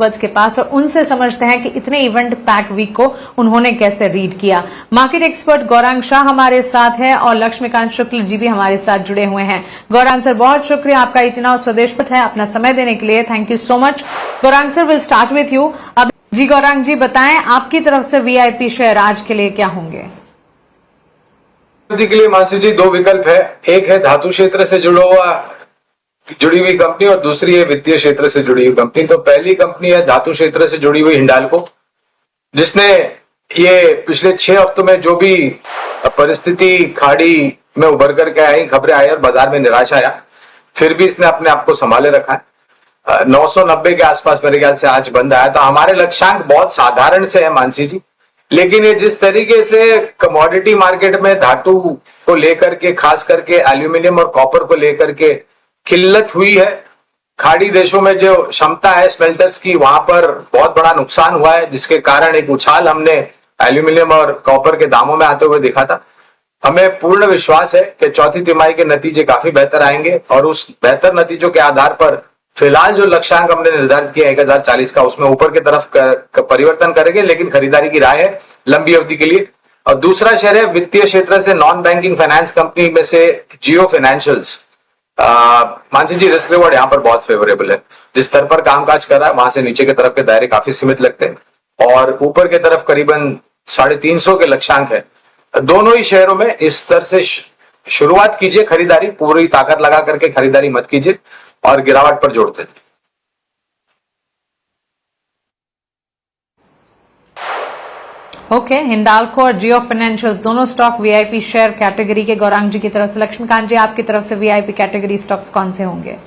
Experts के पास और उनसे समझते हैं कि इतने इवेंट पैक वीक को उन्होंने कैसे रीड किया। मार्केट एक्सपर्ट गौरांग शाह हमारे साथ है और लक्ष्मीकांत शुक्ल जी भी हमारे साथ जुड़े हुए हैं। गौरांग सर, बहुत शुक्रिया आपका इतना स्वदेश पथ है अपना समय देने के लिए। Thank you so much. Gaurang sir, will start with you. अब जी गौरांग जी, बताएं आपकी तरफ से वीआईपी शेयर आज के लिए क्या होंगे? के लिए मानसी जी दो विकल्प है, एक है धातु क्षेत्र से जुड़ी हुई कंपनी और दूसरी है वित्तीय क्षेत्र से जुड़ी हुई कंपनी। तो पहली कंपनी है धातु क्षेत्र से जुड़ी हुई हिंडाल्को, जिसने ये पिछले 6 हफ्तों में जो भी परिस्थिति खाड़ी में उभर करके आई, खबरें आई और बाजार में निराशा आया, फिर भी इसने अपने आप को संभाले रखा है। 990 के आसपास मेरे ख्याल से आज बंद आया। तो हमारे लक्ष्यांक बहुत साधारण से है मानसी जी, लेकिन ये जिस तरीके से कमोडिटी मार्केट में धातु को लेकर के, खास करके एल्यूमिनियम और कॉपर को लेकर के किल्लत हुई है, खाड़ी देशों में जो क्षमता है स्मेल्टर्स की, वहां पर बहुत बड़ा नुकसान हुआ है, जिसके कारण एक उछाल हमने एल्यूमिनियम और कॉपर के दामों में आते हुए देखा था। हमें पूर्ण विश्वास है कि चौथी तिमाही के नतीजे काफी बेहतर आएंगे और उस बेहतर नतीजों के आधार पर फिलहाल जो लक्ष्यांक हमने निर्धारित किया 1040 का, उसमें ऊपर की तरफ परिवर्तन करेंगे, लेकिन खरीदारी की राय है लंबी अवधि के लिए। और दूसरा शेयर है वित्तीय क्षेत्र से नॉन बैंकिंग फाइनेंस कंपनी में से जियो फाइनेंशियल्स। मानसी जी, रिस्क रिवॉर्ड यहाँ पर बहुत फेवरेबल है। जिस स्तर पर कामकाज कर रहा है वहां से नीचे के तरफ के दायरे काफी सीमित लगते हैं और ऊपर की तरफ करीबन 350 के लक्ष्यांक है। दोनों ही शेयरों में इस स्तर से शुरुआत कीजिए खरीदारी, पूरी ताकत लगा करके खरीदारी मत कीजिए और गिरावट पर जोड़ते हैं। ओके, हिंडाल्को और जियो फाइनेंशियल्स दोनों स्टॉक वीआईपी शेयर कैटेगरी के गौरांग जी की तरफ से। लक्ष्मीकांत जी, आपकी तरफ से वीआईपी कैटेगरी स्टॉक्स कौन से होंगे?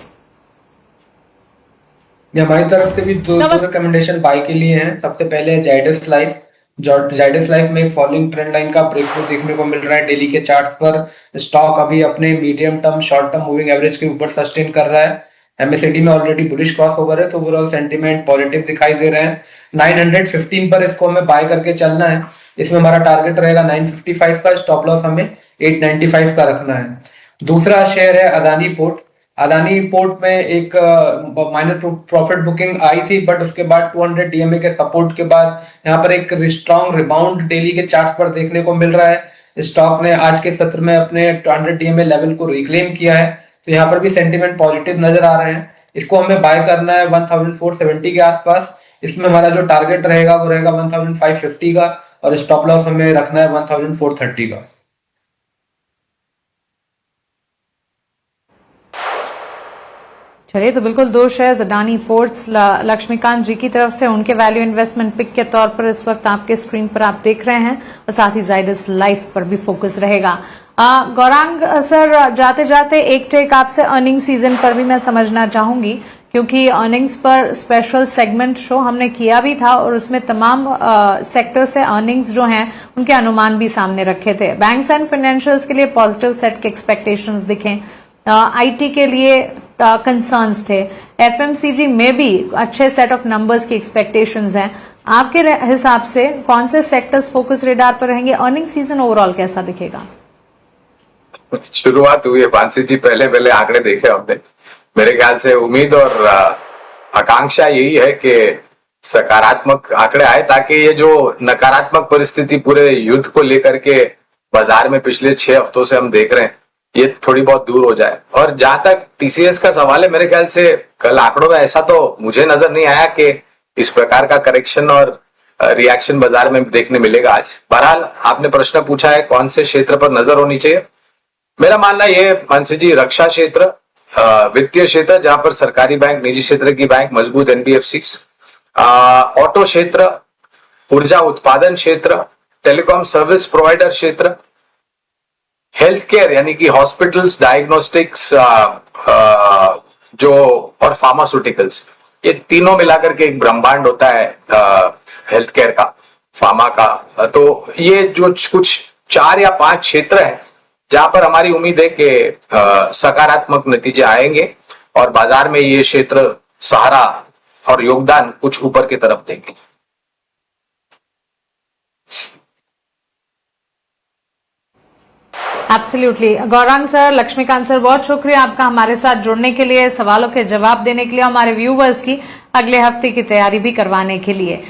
हमारी तरफ से भी दो रिकमेंडेशन बाय के लिए हैं। सबसे पहले है जाइडस लाइफ। जाइडस लाइफ में एक फॉलोइंग ट्रेंड लाइन का ब्रेकथ्रू देखने को मिल रहा है। डेली के चार्ट्स पर स्टॉक अभी अपने medium term short term moving average के ऊपर सस्टेन कर रहा है। एमएससीडी में ऑलरेडी बुलिश क्रॉस ओवर है, तो ओवरऑल सेंटीमेंट पॉजिटिव दिखाई दे रहे हैं। 915 पर इसको हमें बाय करके चलना है। इसमें हमारा टारगेट रहेगा 955 का, स्टॉप लॉस हमें 895 का रखना है। दूसरा शेयर है अदानी पोर्ट। अदानी पोर्ट में एक माइनर प्रॉफिट बुकिंग आई थी, बट उसके बाद 200 डीएमए के सपोर्ट के बाद यहाँ पर एक स्ट्रॉन्ग रिबाउंड डेली के चार्ट्स पर देखने को मिल रहा है। स्टॉक ने आज के सत्र में अपने 200 डीएमए लेवल को रिक्लेम किया है, तो यहाँ पर भी सेंटीमेंट पॉजिटिव नजर आ रहे हैं। इसको हमें बाय करना है 1470 के आसपास। इसमें हमारा जो टारगेट रहेगा वो रहेगा 1550 का और स्टॉप लॉस हमें रखना है 1430 का। चलिए, तो बिल्कुल दो शेयर्स अडानी पोर्ट्स लक्ष्मीकांत जी की तरफ से, उनके वैल्यू इन्वेस्टमेंट पिक के तौर पर इस वक्त आपके स्क्रीन पर आप देख रहे हैं और साथ ही जाइडस लाइफ पर भी फोकस रहेगा। गौरांग सर, जाते जाते एक टेक आपसे अर्निंग सीजन पर भी मैं समझना चाहूंगी, क्योंकि अर्निंग्स पर स्पेशल सेगमेंट शो हमने किया भी था और उसमें तमाम सेक्टर से अर्निंग्स जो हैं उनके अनुमान भी सामने रखे थे। बैंक्स एंड फाइनेंशियल्स के लिए पॉजिटिव सेट के एक्सपेक्टेशंस दिखे, आईटी के लिए कंसर्न्स थे, एफएमसीजी में भी अच्छे सेट ऑफ नंबर्स की एक्सपेक्टेशंस हैं। आपके हिसाब से कौन से सेक्टर्स फोकस रेडार पर रहेंगे? अर्निंग सीजन ओवरऑल कैसा दिखेगा? शुरुआत हुई है मानसी जी, पहले आंकड़े देखे हमने। मेरे ख्याल से उम्मीद और आकांक्षा यही है कि सकारात्मक आंकड़े आए, ताकि ये जो नकारात्मक परिस्थिति पूरे युद्ध को लेकर के बाजार में पिछले 6 हफ्तों से हम देख रहे हैं, ये थोड़ी बहुत दूर हो जाए। और जहां तक टीसीएस का सवाल है, मेरे ख्याल से कल आंकड़ों में ऐसा तो मुझे नजर नहीं आया कि इस प्रकार का करेक्शन और रिएक्शन बाजार में देखने मिलेगा आज। बहरहाल, आपने प्रश्न पूछा है कौन से क्षेत्र पर नजर होनी चाहिए। मेरा मानना यह मानसी जी, रक्षा क्षेत्र, वित्तीय क्षेत्र जहां पर सरकारी बैंक, निजी क्षेत्र की बैंक, मजबूत एनबीएफसी, ऑटो क्षेत्र, ऊर्जा उत्पादन क्षेत्र, टेलीकॉम सर्विस प्रोवाइडर क्षेत्र, हेल्थ केयर यानी कि हॉस्पिटल्स, डायग्नोस्टिक्स जो और फार्मास्यूटिकल्स, ये तीनों मिलाकर के एक ब्रह्मांड होता है हेल्थ केयर का, फार्मा का। तो ये जो कुछ 4 या 5 क्षेत्र हैं जहां पर हमारी उम्मीद है कि सकारात्मक नतीजे आएंगे और बाजार में ये क्षेत्र सहारा और योगदान कुछ ऊपर की तरफ देंगे। Absolutely. Gaurang sir, Laxmikanth sir, बहुत शुक्रिया आपका हमारे साथ जुड़ने के लिए, सवालों के जवाब देने के लिए, हमारे व्यूवर्स की अगले हफ्ते की तैयारी भी करवाने के लिए।